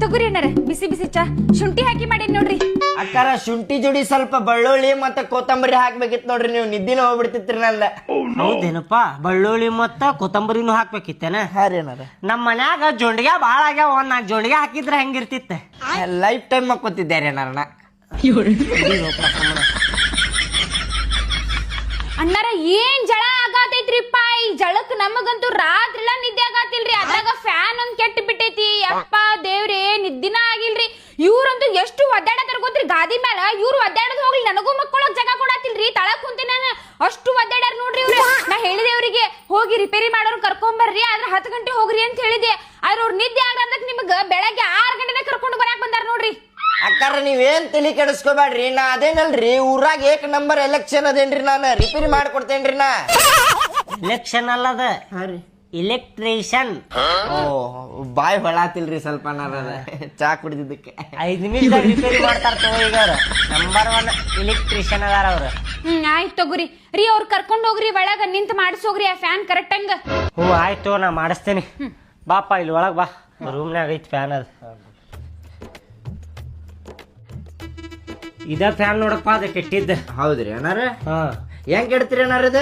ತಗೋರಿ ಅಣ್ಣಾರ ಬಿಸಿ ಬಿಸಿ ಚಾ ಶುಂಠಿ ಹಾಕಿ ಮಾಡಿ ನೋಡ್ರಿ. ಅಕ್ಕಾರ ಶುಂಠಿ ಜೋಡಿ ಸ್ವಲ್ಪ ಬೆಳ್ಳುಳ್ಳಿ ಮತ್ತೆ ಕೊತ್ತಂಬರಿ ಹಾಕ್ಬೇಕಿತ್ತು ನೋಡ್ರಿ, ನೀವು ನಿದ್ದಿನ ಹೋಗ್ಬಿಡ್ತಿತ್ರಿ ನಂದ. ಹೌದೇನಪ್ಪ, ಬೆಳ್ಳುಳ್ಳಿ ಮತ್ತ ಕೊತ್ತಂಬರಿನೂ ಹಾಕ್ಬೇಕಿತ್ತೇನ? ಹಾ ರೀ ಅಣ್ಣಾರ. ನಮ್ಮ ಮನ್ಯಾಗ ಜೊಂಡಿಗೆ ಭಾಳ ಆಗ್ಯಾವ, 4 ಜೊಂಡಿಗೆ ಹಾಕಿದ್ರೆ ಹೆಂಗಿರ್ತಿತ್ತ? Life time ಮಕ್ಕೋತಿದ್ದಾರೆ ಅಣ್ಣಾರಣ. ಅಣ್ಣಾರ ಏನ್ ಜಳ ಆಗತೈತ್ರಿಪ್ಪ, ಈ ಜಳಕ್ ನಮಗಂತೂ ರಾತ್ರಿಲ್ಲ ನಿದ್ದೆ ಆಗತ್ತಿಲ್ರಿ. ಅದ್ರಾಗ ಫ್ಯಾನ್ ಒಂದ್ ಕೆಟ್ಟ ಬಿಟ್ಟೈತಿ. ಯಪ್ಪ ದೇವ್ರೇ, ನಿದ್ದಿನ ಆಗಿಲ್ರಿ. ಇವ್ರಂತೂ ಎಷ್ಟು ಒದ್ದಾಡತಾರ ಗೊತ್ತ್ರಿ ಗಾದಿ ಮ್ಯಾಲ. ಇವ್ರು ಒದ್ದಾಡದ್ ಹೋಗ್ಲಿ, ನನಗೂ ಮಕ್ಕಳೋಗ್ ಜಾಗ ಕೊಡತಿಲ್ರಿ. ತಳಕ್ ಕುಂತಿ ನಾನು ಅಷ್ಟು ಒದ್ದಾಡ್ಯಾರ ನೋಡ್ರಿ ಇವ್ರು. ನಾ ಹೇಳಿದೆ ಅವ್ರಿಗೆ ಹೋಗಿ ರಿಪೇರಿ ಮಾಡೋರು ಕರ್ಕೊಂಬರ್ರಿ, ಆದ್ರೆ 10 ಗಂಟೆ ಹೋಗ್ರಿ ಅಂತ ಹೇಳಿದೆ. ಆದ್ರೆ ಅವ್ರು ನಿದ್ದೆ ಆಗ್ಲಾರ್ದಕ್ ನಿಮ್ಗ ಬೆಳಗ್ಗೆ 6 ಗಂಟೆನ ಕರ್ಕೊಂಡು ಬರಾಕ್ ಬಂದಾರ ನೋಡ್ರಿ. ಅಕ್ಕಾರ ನೀವೇನ್ ತಲಿ ಕೆಡಿಸ್ಕೋಬೇಡ್ರಿ, ನಾ ಅದೇನಲ್ರಿ ಊರಾಗ ಏಕ್ ನಂಬರ್ ಎಲೆಕ್ಷನ್ ಅದೇನ್ರಿ, ನಾನು ರಿಪೇರಿ ಮಾಡ್ಕೊಡ್ತೇನ್ರಿ ನಾ. ಎಲೆಕ್ಷನ್ ಅಲ್ಲದ, ಇಲೆಕ್ಟ್ರಿಷಿಯನ್. ಓ ಬಾಯ್ ಹೊಳಾತಿಲ್ರಿ ಸ್ವಲ್ಪ ನಾರದ ಚಾ ಕುಡಿದಿದ್ದಕ್ಕೆ. 5 ನಿಮಿಷದಾಗ ರಿಪೇರಿ ಮಾಡ್ತಾರ ಈಗ. ನಂಬರ್ 1 ಇಲೆಕ್ಟ್ರಿಷಿಯನ್ ಅದಾರ ಅವ್ರು. ಆಯ್ತು ತಗೋರಿ ರೀ, ಅವ್ರು ಕರ್ಕೊಂಡ್ ಹೋಗ್ರಿ ಒಳಗ ನಿಂತ್ ಮಾಡಿಸೋಗ್ರಿ ಆ ಫ್ಯಾನ್ ಕರೆಕ್ಟ್ ಹಂಗ. ಹ್ಞೂ ಆಯ್ತು, ನಾ ಮಾಡಿಸ್ತೇನೆ. ಬಾಪ ಇಲ್ಲಿ ಒಳಗ್ ಬಾ, ರೂಮ್ನಾಗ ಐತಿ ಫ್ಯಾನ್. ಅದು ಇದ ಫ್ಯಾನ್ ನೋಡಪ್ಪ, ಅದ ಕೆಟ್ಟಿದ್ದ. ಹೌದ್ರಿ ಅಣ್ಣಾರ? ಹಾ, ಹೆಂಗ್ ಕೆಡ್ತೀರಿ ಅಣ್ಣಾರದ?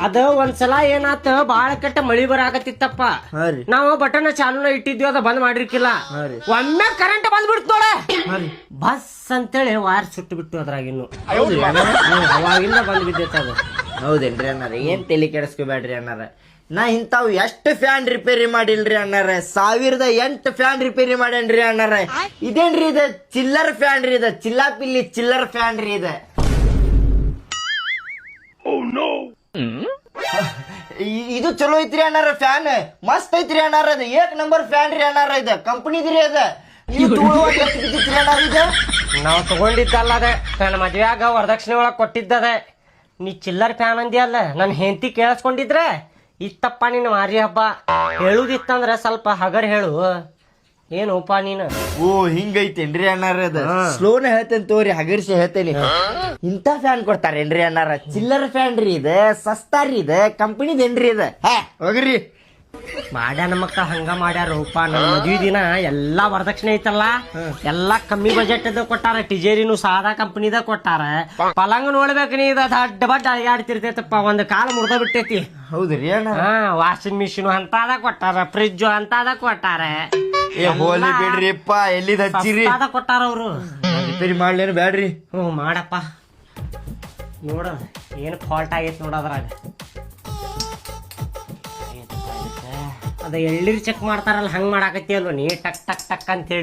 ಅದ ಒಂದ್ಸಲ ಏನಾತ, ಬಾಳ ಕೆಟ್ಟ ಮಳಿ ಬರಾಕತ್ತಿತ್ತಪ್ಪ. ನಾವು ಬಟನ್ ಚಾಲೂನ ಇಟ್ಟಿದ್ವಿ, ಅದ ಬಂದ್ ಮಾಡಿರ್ಕಿಲ್ಲ. ಒಮ್ಮೆ ಕರೆಂಟ್ ಬಂದ್ಬಿಡ್ತು ನೋಡ, ಬಸ್ ಅಂತೇಳಿ ವಾರ್ ಸುಟ್ಟು ಬಿಟ್ಟು ಅದ್ರಾಗ. ಇನ್ನು ಅವಾಗಿಂದ ಬಂದ್ ಬಿದ್ದೈತೆ ಅದು. ಹೌದೇನ್ರಿ ಅಣ್ಣಾರ? ಏನ್ ತಲಿ ಕೆಡಿಸ್ಕೋಬೇಡ್ರಿ ಅಣ್ಣಾರ. ನಾ ಇಂತಾವ್ ಎಷ್ಟು ಫ್ಯಾನ್ ರಿಪೇರಿ ಮಾಡಿಲ್ರಿ ಅಣ್ಣಾರ. 1008 ಫ್ಯಾನ್ ರಿಪೇರಿ ಮಾಡೇನ್ರಿ ಅಣ್ಣಾರ. ಇದೇನ್ರಿ ಇದ? ಚಿಲ್ಲರ್ ಫ್ಯಾನ್ ರೀ, ಇದ ಚಿಲ್ಲಾಪಿಲ್ಲಿ ಚಿಲ್ಲರ್ ಫ್ಯಾನ್ ರೀ. ಇದ ಇದು ಚಲೋ ಐತ್ರಿ ಅಣ್ಣಾರ, ಫ್ಯಾನ್ ಮಸ್ತ್ ಐತ್ರಿ ಅಣ್ಣಾರ. ಅದ ಏಕ್ ನಂಬರ್ ಫ್ಯಾನ್ ರೀ ಅಣ್ಣಾರ. ಇದ ಕಂಪನಿದ್ರಿ. ಅದ ನೀವು ನಾವು ತಗೊಂಡಿದ್ದಲ್ಲ, ಅದ ನನ್ನ ಮದ್ವೆಯಾಗ ವರದಕ್ಷಿಣೆ ಒಳಗ್ ಕೊಟ್ಟಿದ್ದದ. ನೀ ಚಿಲ್ಲರ್ ಫ್ಯಾನ್ ಅಂದಿಯಲ್ಲ, ನನ್ನ ಹೆಂಡತಿ ಕೇಳಿಸ್ಕೊಂಡಿದ್ರೆ ಇತ್ತಪ್ಪ ನೀನು ಮಾರಿ ಹಬ್ಬ. ಹೇಳುದಿತ್ತಂದ್ರ ಸ್ವಲ್ಪ ಹಗರ್ ಹೇಳು. ಏನೋಪ ನೀನು? ಓ ಹಿಂಗೈತೇನ್ರಿ ಅಣ್ಣಾರ? ಅದ ಸ್ಲೋನ ಹೇಳ್ತೇನೆ ತೋರಿ, ಹಗರ್ಸಿ ಹೇಳ್ತೇನೆ. ಇಂತ ಫ್ಯಾನ್ ಕೊಡ್ತಾರೇನ್ರಿ ಅಣ್ಣಾರ? ಚಿಲ್ಲರ್ ಫ್ಯಾನ್ ರೀ ಇದ, ಸಸ್ತಾ ರೀ ಇದ, ಕಂಪನಿದೇನ್ರಿ ಇದ? ಹೋಗ್ರಿ ಮಾಡ್ಯಾನ ಮಕ್ಕಳ ಹಂಗ ಮಾಡ್ಯಾರಪ್ಪ. ನಮ್ಮ ಮದ್ವಿ ದಿನ ಎಲ್ಲಾ ವರದಕ್ಷಿಣೆ ಐತಲ್ಲ, ಎಲ್ಲಾ ಕಮ್ಮಿ ಬಜೆಟ್ ಅದ ಕೊಟ್ಟಾರ. ಟಿಜೇರಿನು ಸಾದಾ ಕಂಪನಿದ ಕೊಟ್ಟಾರ. ಪಲಂಗ್ ನೋಡ್ಬೇಕ ನೀ, ಇದ ದಡ್ಡ ಬಡ್ಡ ಅಡ್ಯಾಡ್ತಿರ್ತೈತಪ್ಪ. ಒಂದ್ ಕಾಲ ಮುರ್ದ ಬಿಟ್ಟೈತಿ. ಹೌದ್ರಿ ಅಣ್ಣ? ವಾಷಿಂಗ್ ಮಿಷಿನ್ ಅಂತದ ಕೊಟ್ಟಾರ, ಫ್ರಿಜ್ ಅಂತದ ಕೊಟ್ಟಾರ. ಹೋಲಿ ಬಿಡ್ರಿಪ್ಪ, ಎಲ್ಲಿದ ಹಚ್ಚಿರಿ ಕೊಟ್ಟಾರ ಅವ್ರು. ರಿಪೇರಿ ಮಾಡ್ಲೇನು ಬ್ಯಾಡ್ರಿ? ಹ್ಞೂ ಮಾಡಪ್ಪ. ನೋಡ ಏನ್ ಫಾಲ್ಟ್ ಆಗೈತಿ ನೋಡದ್ರಾಗ. ಅದ ಎಳ್ನೀರ್ ಚೆಕ್ ಮಾಡ್ತಾರಲ್ಲ, ಹಂಗ್ ಮಾಡಾಕತ್ತಿ ಅಲ್ವ ನೀ, ಟಕ್ ಟಕ್ ಟಕ್ ಅಂತ ಹೇಳಿ.